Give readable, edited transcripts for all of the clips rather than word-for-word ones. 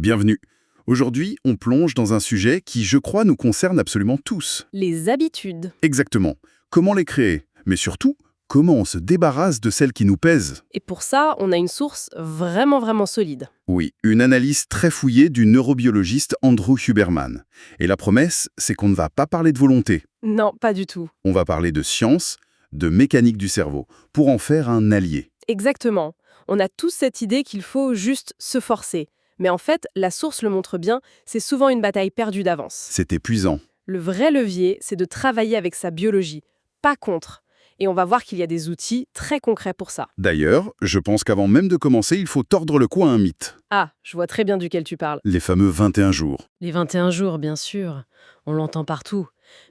Bienvenue. Aujourd'hui, on plonge dans un sujet qui, je crois, nous concerne absolument tous. Les habitudes. Exactement. Comment les créer? Mais surtout, comment on se débarrasse de celles qui nous pèsent? Et pour ça, on a une source vraiment solide. Oui, une analyse très fouillée du neurobiologiste Andrew Huberman. Et la promesse, c'est qu'on ne va pas parler de volonté. Non, pas du tout. On va parler de science, de mécanique du cerveau, pour en faire un allié. Exactement. On a tous cette idée qu'il faut juste se forcer. Mais en fait, la source le montre bien, c'est souvent une bataille perdue d'avance. C'est épuisant. Le vrai levier, c'est de travailler avec sa biologie, pas contre. Et on va voir qu'il y a des outils très concrets pour ça. D'ailleurs, je pense qu'avant même de commencer, il faut tordre le cou à un mythe. Ah, je vois très bien duquel tu parles. Les fameux 21 jours. Les 21 jours, bien sûr. On l'entend partout.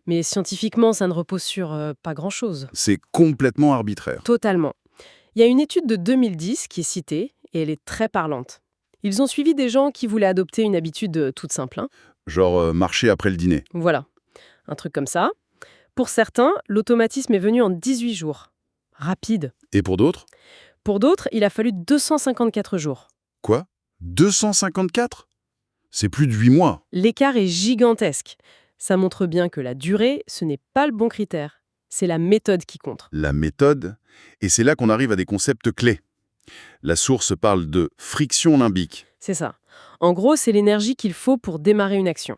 Mais scientifiquement, ça ne repose sur pas grand-chose. C'est complètement arbitraire. Totalement. Il y a une étude de 2010 qui est citée, et elle est très parlante. Ils ont suivi des gens qui voulaient adopter une habitude toute simple. Genre marcher après le dîner. Voilà, un truc comme ça. Pour certains, l'automatisme est venu en 18 jours. Rapide. Et pour d'autres? Pour d'autres, il a fallu 254 jours. Quoi? 254? C'est plus de 8 mois. L'écart est gigantesque. Ça montre bien que la durée, ce n'est pas le bon critère. C'est la méthode qui compte. La méthode, et c'est là qu'on arrive à des concepts clés. La source parle de friction limbique. C'est ça. En gros, c'est l'énergie qu'il faut pour démarrer une action.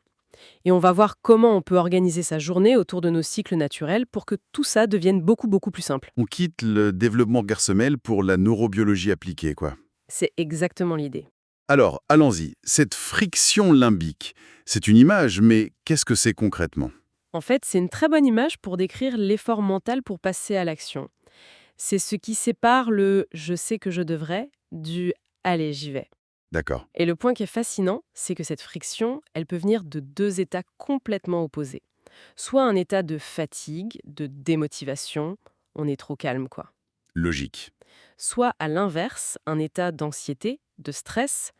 Et on va voir comment on peut organiser sa journée autour de nos cycles naturels pour que tout ça devienne beaucoup plus simple. On quitte le développement personnel pour la neurobiologie appliquée, quoi. C'est exactement l'idée. Alors, allons-y. Cette friction limbique, c'est une image, mais qu'est-ce que c'est concrètement? En fait, c'est une très bonne image pour décrire l'effort mental pour passer à l'action. C'est ce qui sépare le « je sais que je devrais » du « allez, j'y vais ». D'accord. Et le point qui est fascinant, c'est que cette friction, elle peut venir de deux états complètement opposés. Soit un état de fatigue, de démotivation, on est trop calme quoi. Logique. Soit à l'inverse, un état d'anxiété, de stress,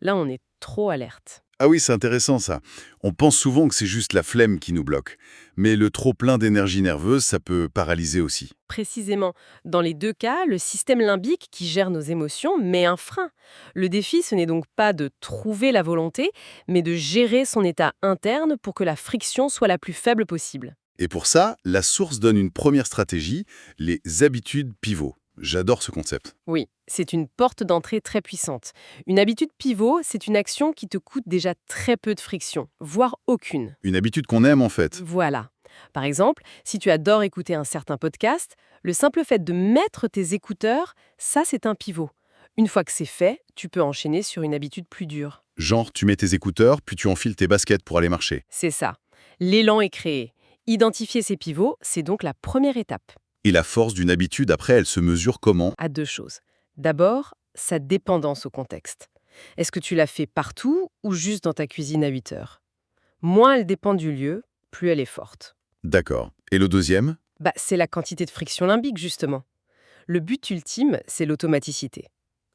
là on est trop alerte. Ah oui, c'est intéressant ça. On pense souvent que c'est juste la flemme qui nous bloque. Mais le trop-plein d'énergie nerveuse, ça peut paralyser aussi. Précisément, dans les deux cas, le système limbique qui gère nos émotions met un frein. Le défi, ce n'est donc pas de trouver la volonté, mais de gérer son état interne pour que la friction soit la plus faible possible. Et pour ça, la source donne une première stratégie, les habitudes pivots. J'adore ce concept. Oui, c'est une porte d'entrée très puissante. Une habitude pivot, c'est une action qui te coûte déjà très peu de friction, voire aucune. Une habitude qu'on aime en fait. Voilà. Par exemple, si tu adores écouter un certain podcast, le simple fait de mettre tes écouteurs, ça c'est un pivot. Une fois que c'est fait, tu peux enchaîner sur une habitude plus dure. Genre, tu mets tes écouteurs, puis tu enfiles tes baskets pour aller marcher. C'est ça. L'élan est créé. Identifier ces pivots, c'est donc la première étape. Et la force d'une habitude, après, elle se mesure comment? À deux choses. D'abord, sa dépendance au contexte. Est-ce que tu l'as fait partout ou juste dans ta cuisine à 8 heures? Moins elle dépend du lieu, plus elle est forte. D'accord. Et le deuxième? C'est la quantité de friction limbique, justement. Le but ultime, c'est l'automaticité.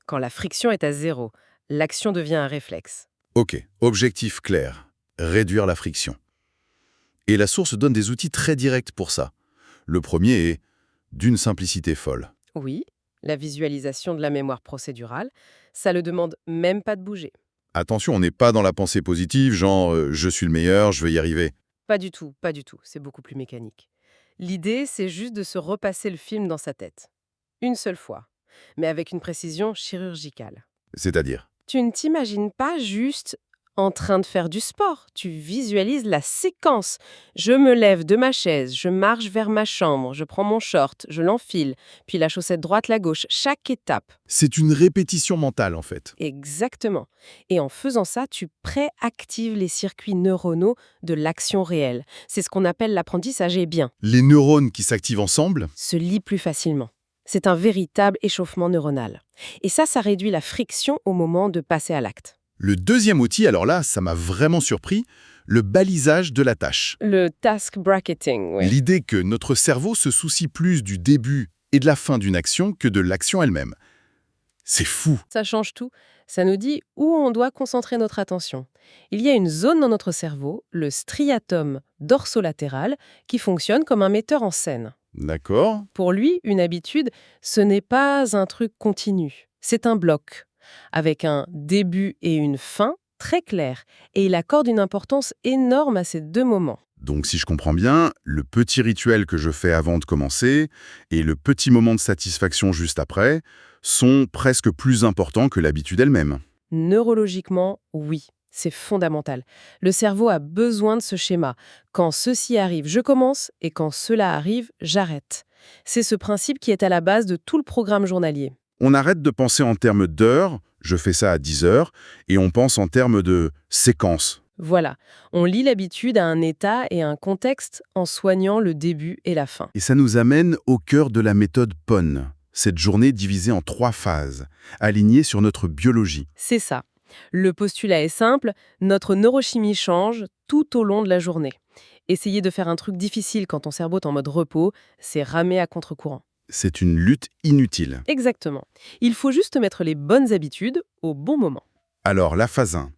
Quand la friction est à zéro, l'action devient un réflexe. Ok, objectif clair. Réduire la friction. Et la source donne des outils très directs pour ça. Le premier est d'une simplicité folle. Oui, la visualisation de la mémoire procédurale, ça ne demande même pas de bouger. Attention, on n'est pas dans la pensée positive, genre je suis le meilleur, je vais y arriver. Pas du tout, c'est beaucoup plus mécanique. L'idée, c'est juste de se repasser le film dans sa tête. Une seule fois, mais avec une précision chirurgicale. C'est-à-dire? Tu ne t'imagines pas juste en train de faire du sport, tu visualises la séquence. Je me lève de ma chaise, je marche vers ma chambre, je prends mon short, je l'enfile, puis la chaussette droite, la gauche, chaque étape. C'est une répétition mentale en fait. Exactement. Et en faisant ça, tu préactives les circuits neuronaux de l'action réelle. C'est ce qu'on appelle l'apprentissage et bien. Les neurones qui s'activent ensemble? Se lient plus facilement. C'est un véritable échauffement neuronal. Et ça réduit la friction au moment de passer à l'acte. Le deuxième outil, alors là, ça m'a vraiment surpris, le balisage de la tâche. Le task bracketing, oui. L'idée que notre cerveau se soucie plus du début et de la fin d'une action que de l'action elle-même. C'est fou. Ça change tout. Ça nous dit où on doit concentrer notre attention. Il y a une zone dans notre cerveau, le striatum dorsolatéral, qui fonctionne comme un metteur en scène. D'accord. Pour lui, une habitude, ce n'est pas un truc continu. C'est un bloc, avec un début et une fin, très clair, et il accorde une importance énorme à ces deux moments. Donc si je comprends bien, le petit rituel que je fais avant de commencer et le petit moment de satisfaction juste après sont presque plus importants que l'habitude elle-même. Neurologiquement, oui, c'est fondamental. Le cerveau a besoin de ce schéma. Quand ceci arrive, je commence, et quand cela arrive, j'arrête. C'est ce principe qui est à la base de tout le programme journalier. On arrête de penser en termes d'heures, je fais ça à 10 heures, et on pense en termes de séquence. Voilà, on lie l'habitude à un état et à un contexte en soignant le début et la fin. Et ça nous amène au cœur de la méthode PON, cette journée divisée en 3 phases, alignée sur notre biologie. C'est ça. Le postulat est simple, notre neurochimie change tout au long de la journée. Essayer de faire un truc difficile quand ton cerveau est en mode repos, c'est ramer à contre-courant. C'est une lutte inutile. Exactement. Il faut juste mettre les bonnes habitudes au bon moment. Alors, la phase 1.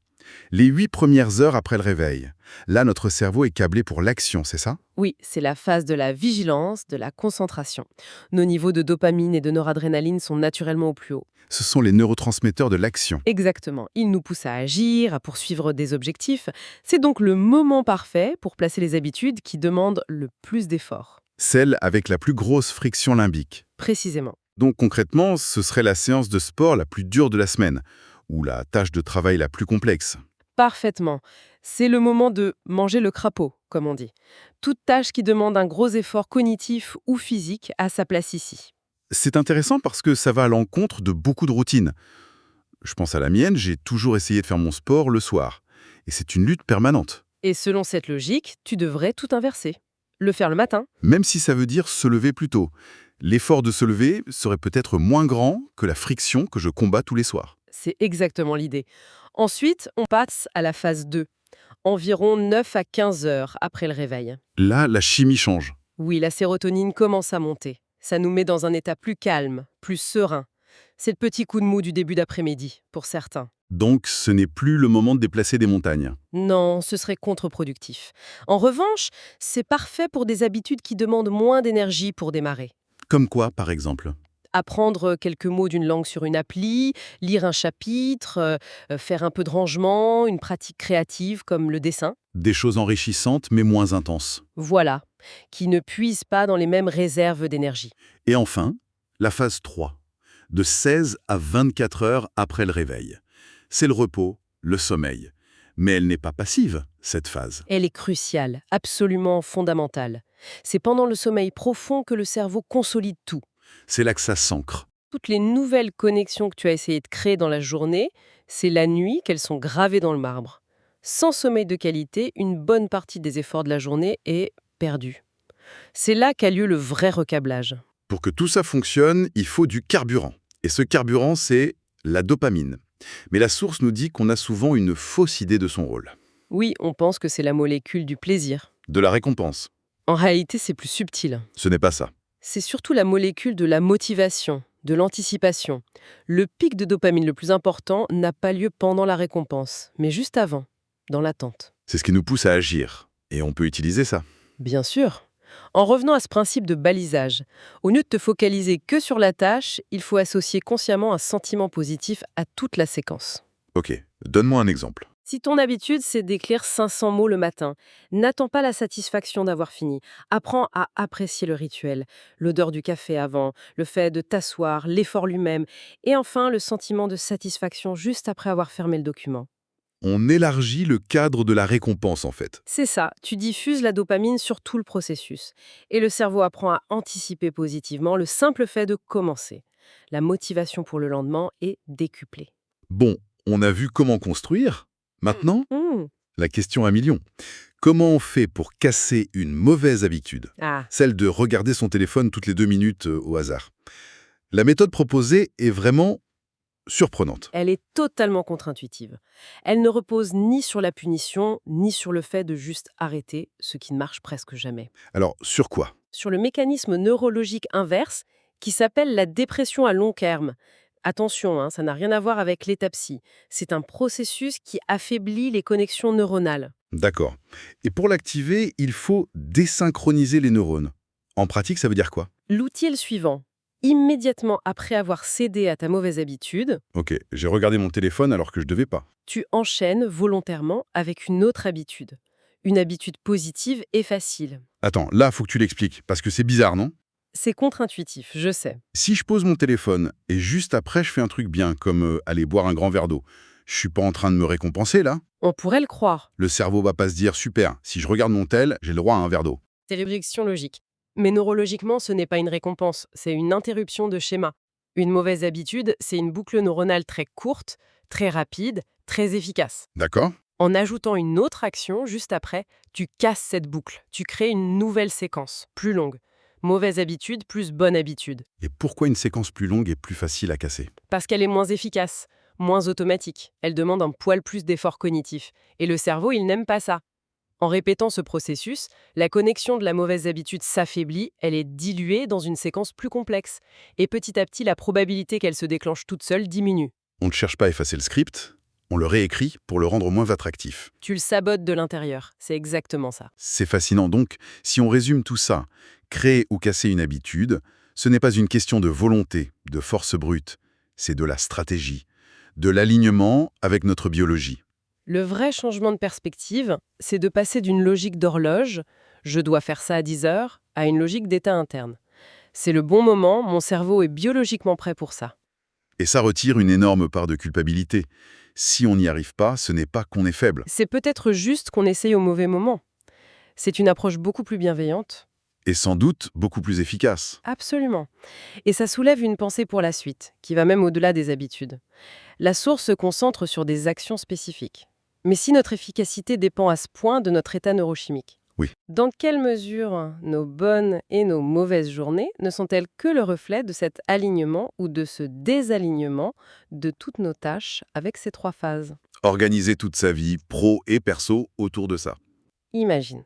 Les 8 premières heures après le réveil. Là, notre cerveau est câblé pour l'action, c'est ça? Oui, c'est la phase de la vigilance, de la concentration. Nos niveaux de dopamine et de noradrénaline sont naturellement au plus haut. Ce sont les neurotransmetteurs de l'action. Exactement. Ils nous poussent à agir, à poursuivre des objectifs. C'est donc le moment parfait pour placer les habitudes qui demandent le plus d'efforts. Celle avec la plus grosse friction limbique. Précisément. Donc concrètement, ce serait la séance de sport la plus dure de la semaine, ou la tâche de travail la plus complexe. Parfaitement. C'est le moment de manger le crapaud, comme on dit. Toute tâche qui demande un gros effort cognitif ou physique a sa place ici. C'est intéressant parce que ça va à l'encontre de beaucoup de routines. Je pense à la mienne, j'ai toujours essayé de faire mon sport le soir. Et c'est une lutte permanente. Et selon cette logique, tu devrais tout inverser. Le faire le matin. Même si ça veut dire se lever plus tôt. L'effort de se lever serait peut-être moins grand que la friction que je combats tous les soirs. C'est exactement l'idée. Ensuite, on passe à la phase 2, environ 9 à 15 heures après le réveil. Là, la chimie change. Oui, la sérotonine commence à monter. Ça nous met dans un état plus calme, plus serein. C'est le petit coup de mou du début d'après-midi, pour certains. Donc, ce n'est plus le moment de déplacer des montagnes. Non, ce serait contre-productif. En revanche, c'est parfait pour des habitudes qui demandent moins d'énergie pour démarrer. Comme quoi, par exemple? Apprendre quelques mots d'une langue sur une appli, lire un chapitre, faire un peu de rangement, une pratique créative comme le dessin. Des choses enrichissantes mais moins intenses. Voilà, qui ne puisent pas dans les mêmes réserves d'énergie. Et enfin, la phase 3, de 16 à 24 heures après le réveil. C'est le repos, le sommeil. Mais elle n'est pas passive, cette phase. Elle est cruciale, absolument fondamentale. C'est pendant le sommeil profond que le cerveau consolide tout. C'est là que ça s'ancre. Toutes les nouvelles connexions que tu as essayé de créer dans la journée, c'est la nuit qu'elles sont gravées dans le marbre. Sans sommeil de qualité, une bonne partie des efforts de la journée est perdue. C'est là qu'a lieu le vrai recablage. Pour que tout ça fonctionne, il faut du carburant. Et ce carburant, c'est la dopamine. Mais la source nous dit qu'on a souvent une fausse idée de son rôle. Oui, on pense que c'est la molécule du plaisir. De la récompense. En réalité, c'est plus subtil. Ce n'est pas ça. C'est surtout la molécule de la motivation, de l'anticipation. Le pic de dopamine le plus important n'a pas lieu pendant la récompense, mais juste avant, dans l'attente. C'est ce qui nous pousse à agir. Et on peut utiliser ça. Bien sûr. En revenant à ce principe de balisage, au lieu de te focaliser que sur la tâche, il faut associer consciemment un sentiment positif à toute la séquence. Ok, donne-moi un exemple. Si ton habitude, c'est d'écrire 500 mots le matin, n'attends pas la satisfaction d'avoir fini. Apprends à apprécier le rituel, l'odeur du café avant, le fait de t'asseoir, l'effort lui-même, et enfin le sentiment de satisfaction juste après avoir fermé le document. On élargit le cadre de la récompense, en fait. C'est ça, tu diffuses la dopamine sur tout le processus. Et le cerveau apprend à anticiper positivement le simple fait de commencer. La motivation pour le lendemain est décuplée. Bon, on a vu comment construire. Maintenant, Mmh. la question à million. Comment on fait pour casser une mauvaise habitude? Ah, Celle de regarder son téléphone toutes les 2 minutes au hasard. La méthode proposée est vraiment surprenante. elle est totalement contre-intuitive. Elle ne repose ni sur la punition, ni sur le fait de juste arrêter, ce qui ne marche presque jamais. Alors, sur quoi? Sur le mécanisme neurologique inverse qui s'appelle la dépression à long terme. Attention, hein, ça n'a rien à voir avec l'étapsie. C'est un processus qui affaiblit les connexions neuronales. D'accord. Et pour l'activer, il faut désynchroniser les neurones. En pratique, ça veut dire quoi? L'outil est le suivant. Immédiatement après avoir cédé à ta mauvaise habitude, Ok, j'ai regardé mon téléphone alors que je devais pas. tu enchaînes volontairement avec une autre habitude. Une habitude positive et facile. Attends, là, faut que tu l'expliques, parce que c'est bizarre, non? C'est contre-intuitif, je sais. Si je pose mon téléphone et juste après je fais un truc bien, comme aller boire un grand verre d'eau, je suis pas en train de me récompenser là? On pourrait le croire. Le cerveau va pas se dire super, si je regarde mon tel, j'ai le droit à un verre d'eau. C'est réflexion logique. Mais neurologiquement, ce n'est pas une récompense, c'est une interruption de schéma. Une mauvaise habitude, c'est une boucle neuronale très courte, très rapide, très efficace. D'accord? En ajoutant une autre action juste après, tu casses cette boucle. Tu crées une nouvelle séquence, plus longue. Mauvaise habitude plus bonne habitude. Et pourquoi une séquence plus longue est plus facile à casser? Parce qu'elle est moins efficace, moins automatique. Elle demande un poil plus d'effort cognitif. Et le cerveau, il n'aime pas ça. En répétant ce processus, la connexion de la mauvaise habitude s'affaiblit, elle est diluée dans une séquence plus complexe. Et petit à petit, la probabilité qu'elle se déclenche toute seule diminue. On ne cherche pas à effacer le script, on le réécrit pour le rendre moins attractif. Tu le sabotes de l'intérieur, c'est exactement ça. C'est fascinant donc, si on résume tout ça, créer ou casser une habitude, ce n'est pas une question de volonté, de force brute, c'est de la stratégie, de l'alignement avec notre biologie. Le vrai changement de perspective, c'est de passer d'une logique d'horloge, je dois faire ça à 10 heures, à une logique d'état interne. C'est le bon moment, mon cerveau est biologiquement prêt pour ça. Et ça retire une énorme part de culpabilité. Si on n'y arrive pas, ce n'est pas qu'on est faible. C'est peut-être juste qu'on essaye au mauvais moment. C'est une approche beaucoup plus bienveillante. Et sans doute beaucoup plus efficace. Absolument. Et ça soulève une pensée pour la suite, qui va même au-delà des habitudes. La source se concentre sur des actions spécifiques. Mais si notre efficacité dépend à ce point de notre état neurochimique, Oui. dans quelle mesure nos bonnes et nos mauvaises journées ne sont-elles que le reflet de cet alignement ou de ce désalignement de toutes nos tâches avec ces 3 phases? Organiser toute sa vie, pro et perso, autour de ça. Imagine.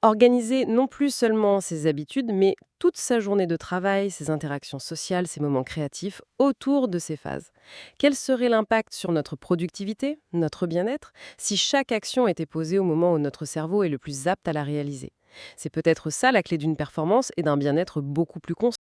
Organiser non plus seulement ses habitudes, mais toute sa journée de travail, ses interactions sociales, ses moments créatifs autour de ces phases. Quel serait l'impact sur notre productivité, notre bien-être, si chaque action était posée au moment où notre cerveau est le plus apte à la réaliser? C'est peut-être ça la clé d'une performance et d'un bien-être beaucoup plus constant.